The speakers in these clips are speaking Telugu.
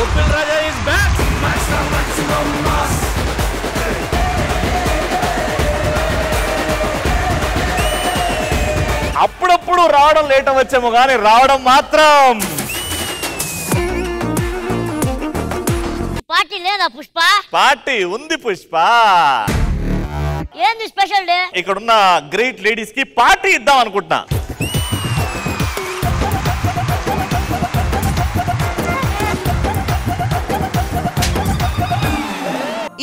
Gokul Raja is back. అప్పుడప్పుడు రావడం లేట్ అవ్వచ్చేమో కానీ రావడం మాత్రం. పార్టీ లేదా పుష్ప? పార్టీ ఉంది పుష్ప. ఏంది స్పెషల్ డే? ఇక్కడున్న గ్రేట్ లేడీస్ కి పార్టీ ఇద్దాం అనుకుంటున్నా.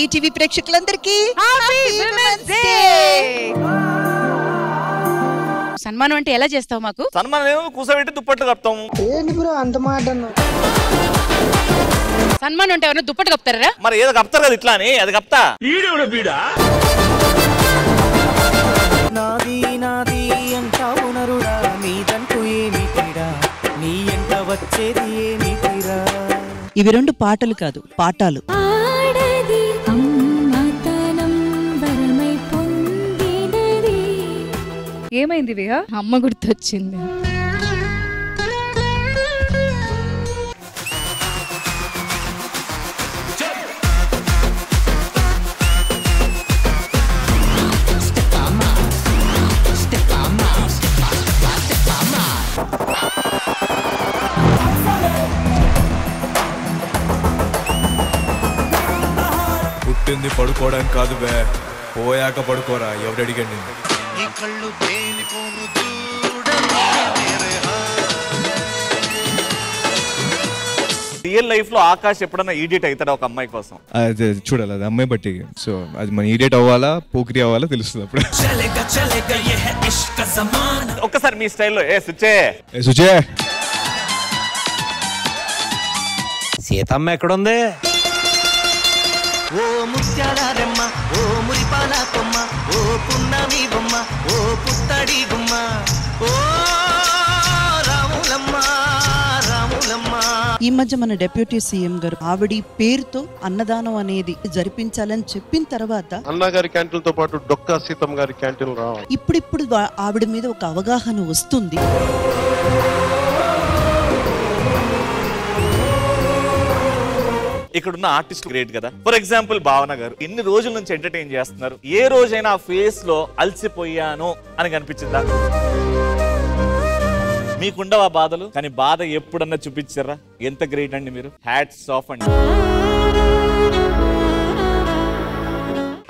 ఈటీవీ ప్రేక్షకులందరికీ హ్యాపీ విమెన్స్ డే. సన్మానం అంటే ఎలా చేస్తావు మాకు? సన్మానం కూసబెట్టి దుప్పట్లు కప్తాము. ఏంటి బ్రో అంత మాట? సన్మానం అంటే ఎవరైనా దుప్పటి కప్తారా? మరి ఏదో కప్తారు కదా ఇట్లా అని, అది కప్తా. నాది నాది అంటావు నరుడా, నీదంటూ ఏమి తీరా, నీ ఎంట వచ్చేది ఏమి తీరా. ఇవి రెండు పాటలు కాదు, పాఠాలు. ఏమైంది విహా? అమ్మ గుర్తొచ్చింది. పుట్టింది పడుకోవడానికి కాదు బే, పోయాక పడుకోరా. ఎవడు అడిగాడు నిన్ను? రియల్ లైఫ్ లో ఆకాష్ ఎప్పుడన్నా ఈడియట్ అవుతాడా ఒక అమ్మాయి కోసం? అది చూడాలి, అది అమ్మాయి బట్టి. సో అది మన ఈడియట్ అవ్వాలా పోకిరి అవ్వాలా తెలుస్తుంది అప్పుడు. ఒక్కసారి మీ స్టైల్లో ఏ సుచే సుచే. సీతమ్మ ఎక్కడుంది? ఓ ముత్యాల రెమ్మ, ఓ మురిపాల కొమ్మ, ఓ పున్నమి బొమ్మ, ఓ పుత్తడి గుమ్మ, ఓ రాములమ్మ రాములమ్మ. ఈ మధ్య మన డెప్యూటీ సీఎం గారు ఆవిడ పేరుతో అన్నదానం అనేది జరిపించాలని చెప్పిన తర్వాత అన్నగారి క్యాంటీన్ తో పాటు డొక్కా సీతమ్మ గారి క్యాంటీన్ రావాలి. ఇప్పుడిప్పుడు ఆవిడ మీద ఒక అవగాహన వస్తుంది. ఇక్కడున్న ఆర్టిస్ట్ గ్రేట్ కదా. ఫర్ ఎగ్జాంపుల్ భావన గారు ఇన్ని రోజుల నుంచి ఎంటర్టైన్ చేస్తున్నారు. ఏ రోజైనా ఫేస్ లో అలసిపోయాను అని కనిపించిందా? మీకుండవా బాధలు? కానీ బాధ ఎప్పుడన్నా చూపించారా? ఎంత గ్రేట్ అండి మీరు. హ్యాట్స్ ఆఫ్ అండి.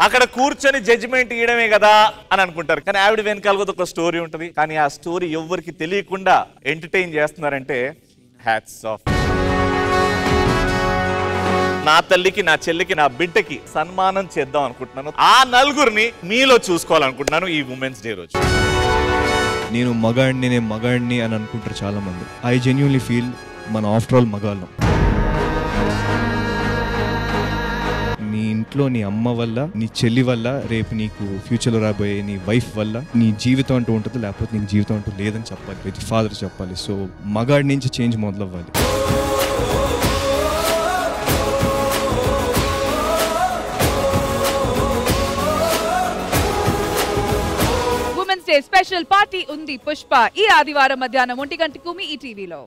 అక్కడ కూర్చొని జడ్జిమెంట్ ఇయడమే కదా అని అనుకుంటారు, కానీ ఆవిడ వెనకాల కూడా ఒక స్టోరీ ఉంటుంది. కానీ ఆ స్టోరీ ఎవరికి తెలియకుండా ఎంటర్టైన్ చేస్తున్నారంటే హ్యాట్స్ ఆఫ్. నా తల్లికి, నా చెల్లికి, నా బిడ్డకి సన్మానం చేద్దాం అనుకుంటున్నాను. ఆ నలుగురిని మీలో చూసుకోవాలనుకుంటున్నాను ఈ ఉమెన్స్ డే రోజు. నేను మగాడిని అని అనుకుంటారు చాలా మంది. ఐ జెన్యూన్లీ ఫీల్ మన ఆఫ్టర్ ఆల్ మగాళ్ళం. నీ ఇంట్లో నీ అమ్మ వల్ల, నీ చెల్లి వల్ల, రేపు నీకు ఫ్యూచర్లో రాబోయే నీ వైఫ్ వల్ల నీ జీవితం అంటూ ఉంటుంది, లేకపోతే నీకు జీవితం అంటూ లేదని చెప్పాలి, ప్రతి ఫాదర్ చెప్పాలి. సో మగాడి నుంచి చేంజ్ మొదలవ్వాలి. స్పెషల్ పార్టీ ఉంది పుష్ప ఈ ఆదివారం మధ్యాహ్నం 1 గంటకు మీ ఈటీవీలో.